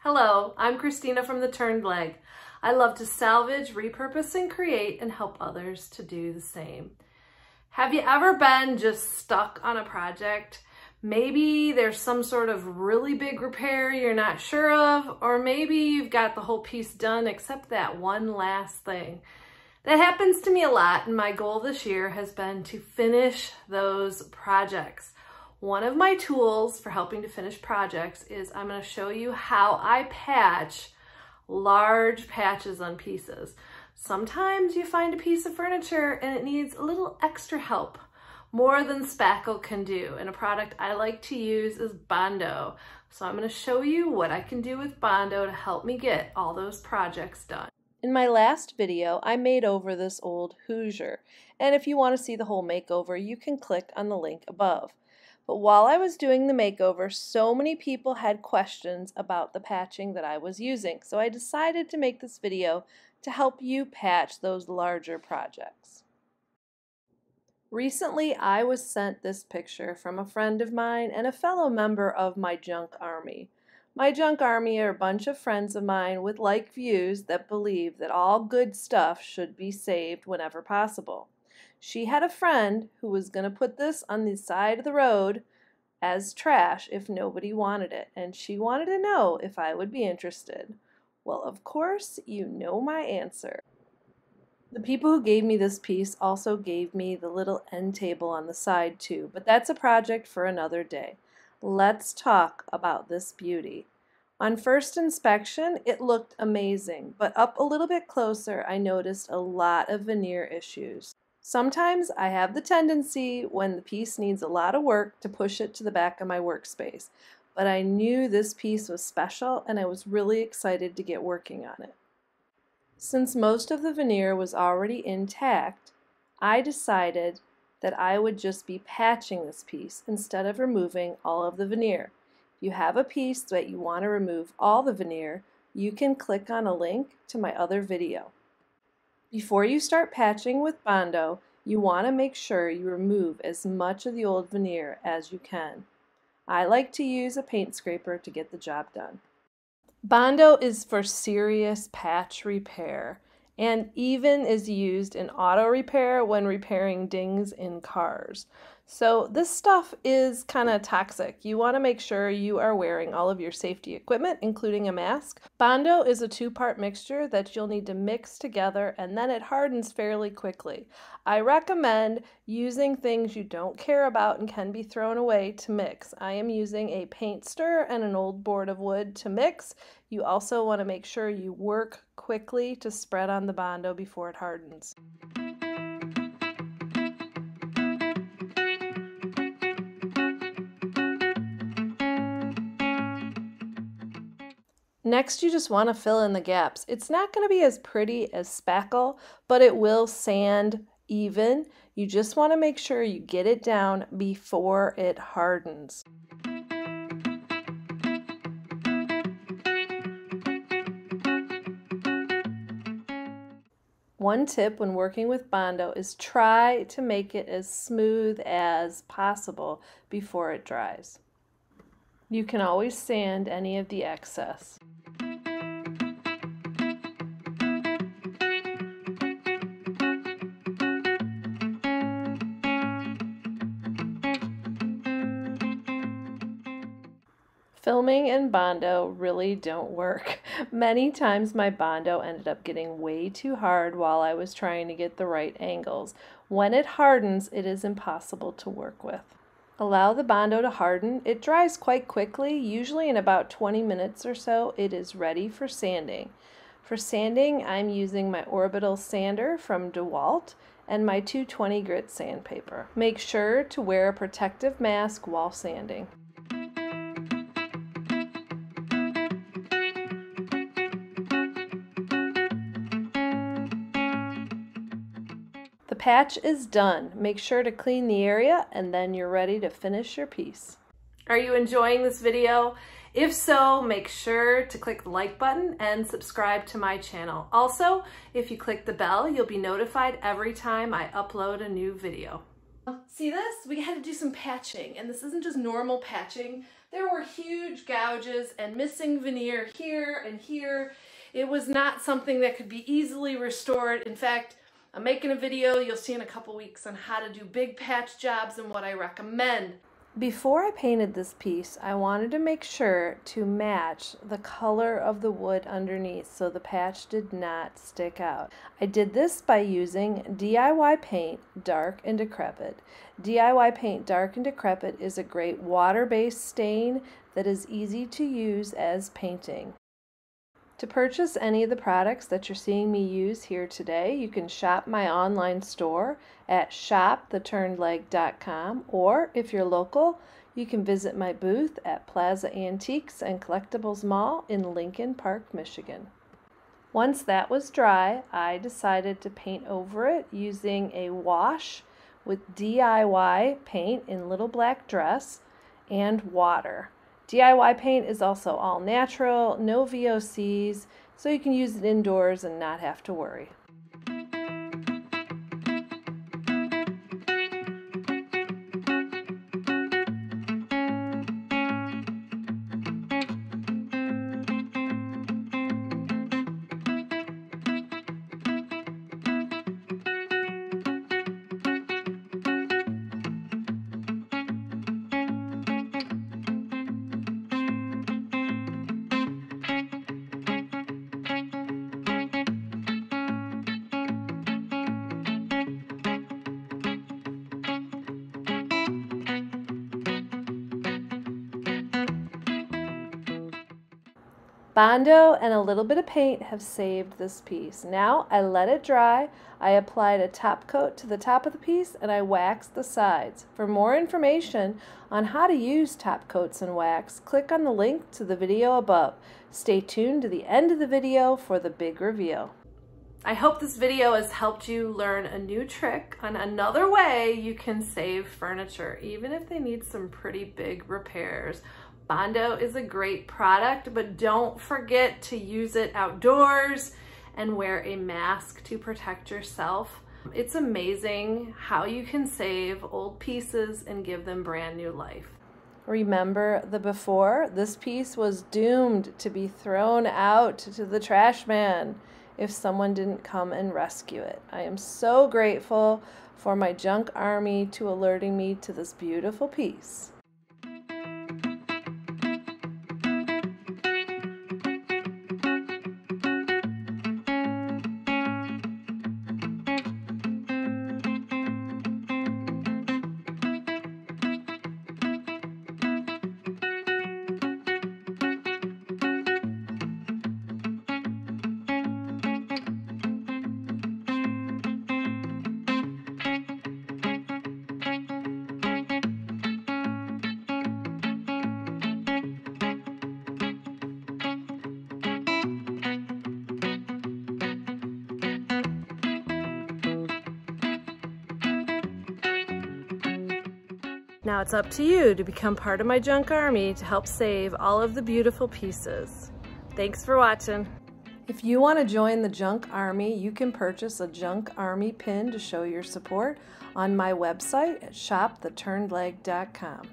Hello, I'm Christina from The Turned Leg. I love to salvage, repurpose, and create and help others to do the same. Have you ever been just stuck on a project? Maybe there's some sort of really big repair you're not sure of, or maybe you've got the whole piece done except that one last thing. That happens to me a lot, and my goal this year has been to finish those projects. One of my tools for helping to finish projects is I'm going to show you how I patch large patches on pieces. Sometimes you find a piece of furniture and it needs a little extra help, more than spackle can do. And a product I like to use is Bondo. So I'm going to show you what I can do with Bondo to help me get all those projects done. In my last video, I made over this old Hoosier. And if you want to see the whole makeover, you can click on the link above. But while I was doing the makeover, so many people had questions about the patching that I was using. So I decided to make this video to help you patch those larger projects. Recently, I was sent this picture from a friend of mine and a fellow member of my junk army. My junk army are a bunch of friends of mine with like views that believe that all good stuff should be saved whenever possible. She had a friend who was going to put this on the side of the road as trash if nobody wanted it, and she wanted to know if I would be interested. Well, of course, you know my answer. The people who gave me this piece also gave me the little end table on the side too, but that's a project for another day. Let's talk about this beauty. On first inspection, it looked amazing, but up a little bit closer, I noticed a lot of veneer issues. Sometimes I have the tendency when the piece needs a lot of work to push it to the back of my workspace, but I knew this piece was special and I was really excited to get working on it. Since most of the veneer was already intact, I decided that I would just be patching this piece instead of removing all of the veneer. If you have a piece that you want to remove all the veneer, you can click on a link to my other video. Before you start patching with Bondo, you want to make sure you remove as much of the old veneer as you can. I like to use a paint scraper to get the job done. Bondo is for serious patch repair and even is used in auto repair when repairing dings in cars. So this stuff is kind of toxic. You want to make sure you are wearing all of your safety equipment, including a mask. Bondo is a two-part mixture that you'll need to mix together, and then it hardens fairly quickly. I recommend using things you don't care about and can be thrown away to mix. I am using a paint stir and an old board of wood to mix. You also want to make sure you work quickly to spread on the Bondo before it hardens. Next, you just want to fill in the gaps. It's not going to be as pretty as spackle, but it will sand even. You just want to make sure you get it down before it hardens. One tip when working with Bondo is try to make it as smooth as possible before it dries. You can always sand any of the excess. Filming and Bondo really don't work. Many times my Bondo ended up getting way too hard while I was trying to get the right angles. When it hardens, it is impossible to work with. Allow the Bondo to harden. It dries quite quickly, usually in about 20 minutes or so. It is ready for sanding. For sanding, I'm using my orbital sander from DeWalt and my 220 grit sandpaper. Make sure to wear a protective mask while sanding. The patch is done. Make sure to clean the area and then you're ready to finish your piece. Are you enjoying this video? If so, make sure to click the like button and subscribe to my channel. Also, if you click the bell, you'll be notified every time I upload a new video. See this? We had to do some patching, and this isn't just normal patching. There were huge gouges and missing veneer here and here. It was not something that could be easily restored. In fact, I'm making a video you'll see in a couple weeks on how to do big patch jobs and what I recommend. Before I painted this piece, I wanted to make sure to match the color of the wood underneath so the patch did not stick out. I did this by using DIY Paint Dark and Decrepit. DIY Paint Dark and Decrepit is a great water-based stain that is easy to use as painting. To purchase any of the products that you're seeing me use here today, you can shop my online store at shoptheturnedleg.com, or if you're local, you can visit my booth at Plaza Antiques and Collectibles Mall in Lincoln Park, Michigan. Once that was dry, I decided to paint over it using a wash with DIY paint in Little Black Dress and water. DIY paint is also all natural, no VOCs, so you can use it indoors and not have to worry. Bondo and a little bit of paint have saved this piece. Now I let it dry, I applied a top coat to the top of the piece, and I waxed the sides. For more information on how to use top coats and wax, click on the link to the video above. Stay tuned to the end of the video for the big reveal. I hope this video has helped you learn a new trick on another way you can save furniture, even if they need some pretty big repairs. Bondo is a great product, but don't forget to use it outdoors and wear a mask to protect yourself. It's amazing how you can save old pieces and give them brand new life. Remember the before? This piece was doomed to be thrown out to the trash man if someone didn't come and rescue it. I am so grateful for my junk army to alerting me to this beautiful piece. Now it's up to you to become part of my junk army to help save all of the beautiful pieces. Thanks for watching. If you want to join the junk army, you can purchase a junk army pin to show your support on my website at shoptheturnedleg.com.